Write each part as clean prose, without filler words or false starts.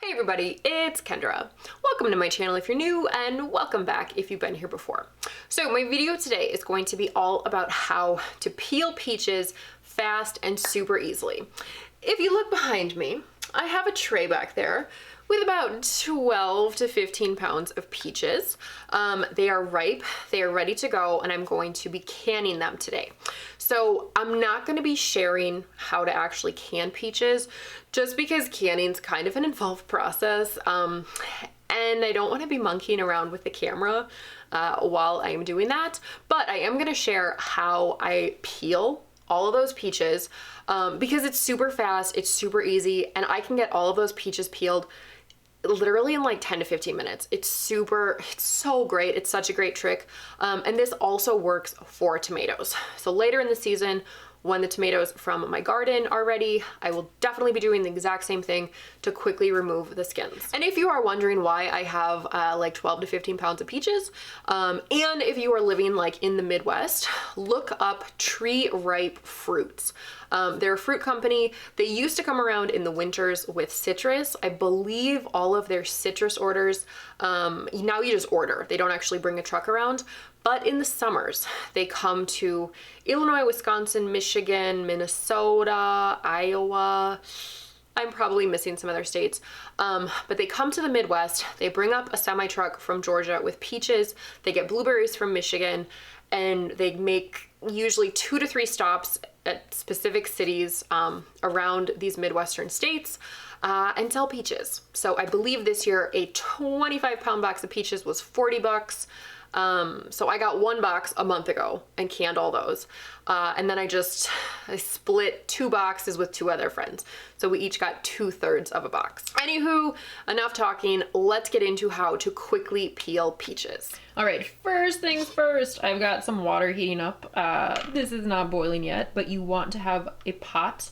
Hey everybody, it's Kendra. Welcome to my channel if you're new, and welcome back if you've been here before. So my video today is going to be all about how to peel peaches fast and super easily. If you look behind me, I have a tray back there with about 12 to 15 pounds of peaches. They are ripe, they are ready to go, and I'm going to be canning them today. So I'm not going to be sharing how to actually can peaches just because canning's kind of an involved process. And I don't want to be monkeying around with the camera while I am doing that, but I am going to share how I peel all of those peaches because it's super fast, it's super easy, and I can get all of those peaches peeled literally in like 10 to 15 minutes. It's so great. It's such a great trick. And this also works for tomatoes. So later in the season, when the tomatoes from my garden are ready, I will definitely be doing the exact same thing to quickly remove the skins. And if you are wondering why I have like 12 to 15 pounds of peaches, and if you are living like in the Midwest, look up Tree Ripe Fruits. They're a fruit company. They used to come around in the winters with citrus. I believe all of their citrus orders, now you just order. They don't actually bring a truck around. But in the summers, they come to Illinois, Wisconsin, Michigan, Minnesota, Iowa. I'm probably missing some other states. But they come to the Midwest. They bring up a semi-truck from Georgia with peaches. They get blueberries from Michigan. And they make usually 2 to 3 stops at specific cities around these Midwestern states and sell peaches. So I believe this year a 25-pound box of peaches was $40. So I got 1 box a month ago and canned all those. And then I split 2 boxes with 2 other friends. So we each got 2/3 of a box. Anywho, enough talking. Let's get into how to quickly peel peaches. All right, first things first, I've got some water heating up. This is not boiling yet, but you want to have a pot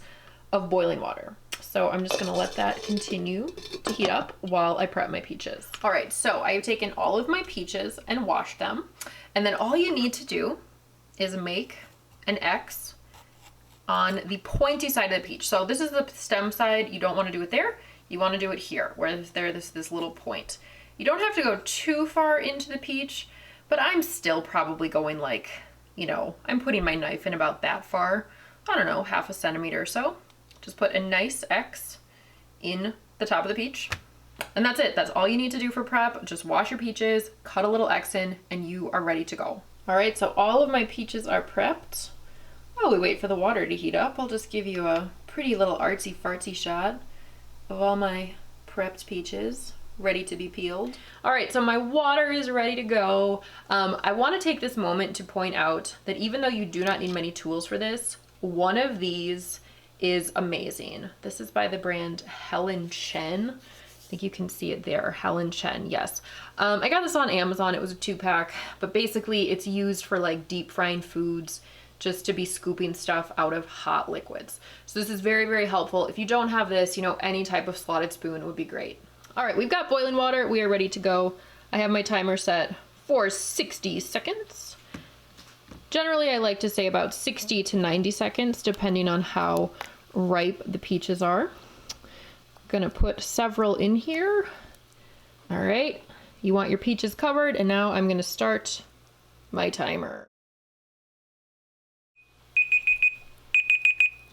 of boiling water. So I'm just gonna let that continue to heat up while I prep my peaches. All right, so I've taken all of my peaches and washed them. And then all you need to do is make an X on the pointy side of the peach. So this is the stem side. You don't wanna do it there. You wanna do it here, where there's this little point. You don't have to go too far into the peach, but I'm still probably going like, I'm putting my knife in about that far. I don't know, half a centimeter or so. Just put a nice X in the top of the peach. And that's it. That's all you need to do for prep. Just wash your peaches, cut a little X in, and you are ready to go. All right, so all of my peaches are prepped. While we wait for the water to heat up, I'll just give you a pretty little artsy fartsy shot of all my prepped peaches ready to be peeled. All right, so my water is ready to go. I want to take this moment to point out that even though you do not need many tools for this, one of these is amazing. This is by the brand Helen Chen. I think you can see it there, Helen Chen, yes. I got this on Amazon, it was a 2-pack, but basically it's used for like deep frying foods, just to be scooping stuff out of hot liquids. So this is very, very helpful. If you don't have this, any type of slotted spoon would be great. All right, we've got boiling water, we are ready to go. I have my timer set for 60 seconds. Generally, I like to say about 60 to 90 seconds, depending on how ripe the peaches are. I'm gonna put several in here. All right, you want your peaches covered, and now I'm gonna start my timer.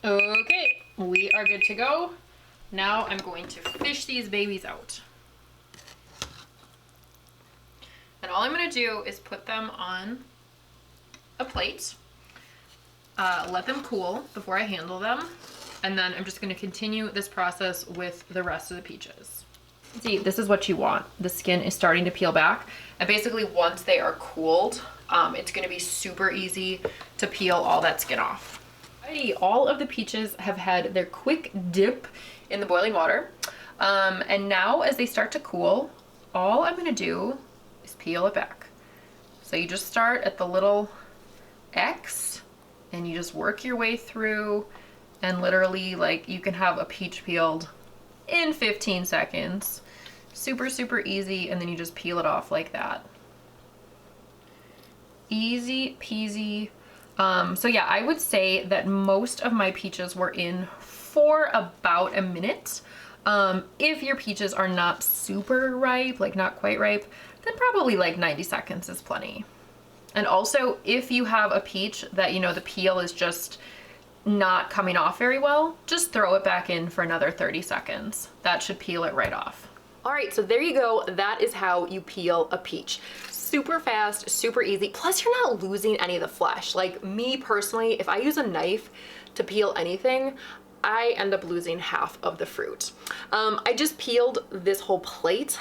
Okay, we are good to go. Now I'm going to fish these babies out. And all I'm gonna do is put them on a plate, let them cool before I handle them, and then I'm just going to continue this process with the rest of the peaches. See, this is what you want. The skin is starting to peel back, and basically once they are cooled, it's going to be super easy to peel all that skin off. Alrighty, all of the peaches have had their quick dip in the boiling water, and now as they start to cool, all I'm going to do is peel it back. So you just start at the little X and you just work your way through, and literally like you can have a peach peeled in 15 seconds. Super, super easy, and then you just peel it off like that. Easy peasy. So yeah, I would say that most of my peaches were in for about a minute. If your peaches are not super ripe, like not quite ripe, then probably like 90 seconds is plenty. And also, if you have a peach that, you know, the peel is just not coming off very well, just throw it back in for another 30 seconds. That should peel it right off. All right, so there you go. That is how you peel a peach. Super fast, super easy. Plus you're not losing any of the flesh. Like me personally, if I use a knife to peel anything, I end up losing half of the fruit. I just peeled this whole plate.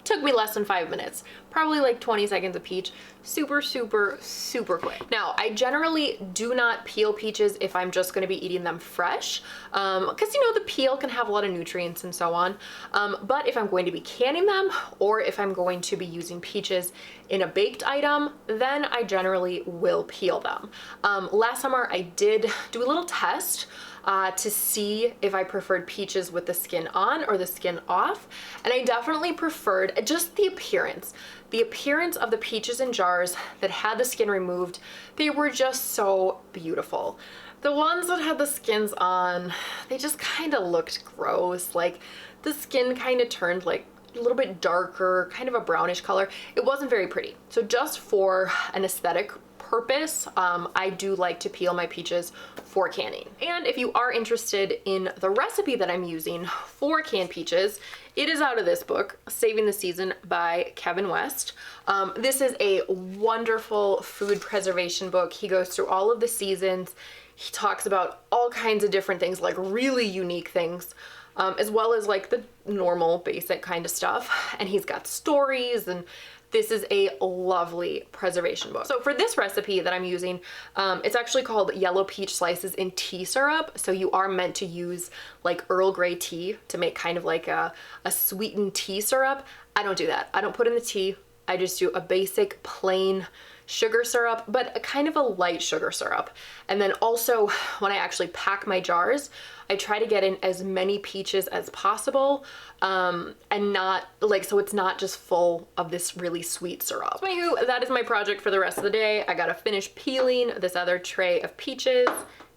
Took me less than 5 minutes, probably like 20 seconds a peach. Super, super, super quick. Now, I generally do not peel peaches if I'm just gonna be eating them fresh, because you know, the peel can have a lot of nutrients and so on. But if I'm going to be canning them, or if I'm going to be using peaches in a baked item, then I generally will peel them. Last summer, I did do a little test to see if I preferred peaches with the skin on or the skin off. And I definitely preferred just the appearance. The appearance of the peaches in jars that had the skin removed, they were just so beautiful. The ones that had the skins on, they just kind of looked gross. Like the skin kind of turned like a little bit darker, kind of a brownish color. It wasn't very pretty. So just for an aesthetic purpose, I do like to peel my peaches for canning. And if you are interested in the recipe that I'm using for canned peaches, it is out of this book, Saving the Season by Kevin West. This is a wonderful food preservation book. He goes through all of the seasons. He talks about all kinds of different things, like really unique things, as well as like the normal basic kind of stuff. And he's got stories, and this is a lovely preservation book. So for this recipe that I'm using, it's actually called Yellow Peach Slices in Tea Syrup. So you are meant to use like Earl Grey tea to make kind of like a sweetened tea syrup. I don't do that. I don't put in the tea. I just do a basic plain sugar syrup, but a kind of a light sugar syrup. And then also when I actually pack my jars, I try to get in as many peaches as possible, and not like, so it's not just full of this really sweet syrup. So anywho, that is my project for the rest of the day. I gotta finish peeling this other tray of peaches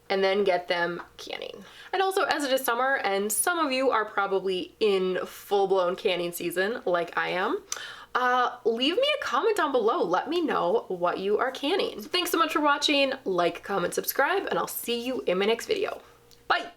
and then get them canning. And also, as it is summer and some of you are probably in full-blown canning season like I am, leave me a comment down below. Let me know what you are canning. So thanks so much for watching. Like, comment, subscribe, and I'll see you in my next video. Bye!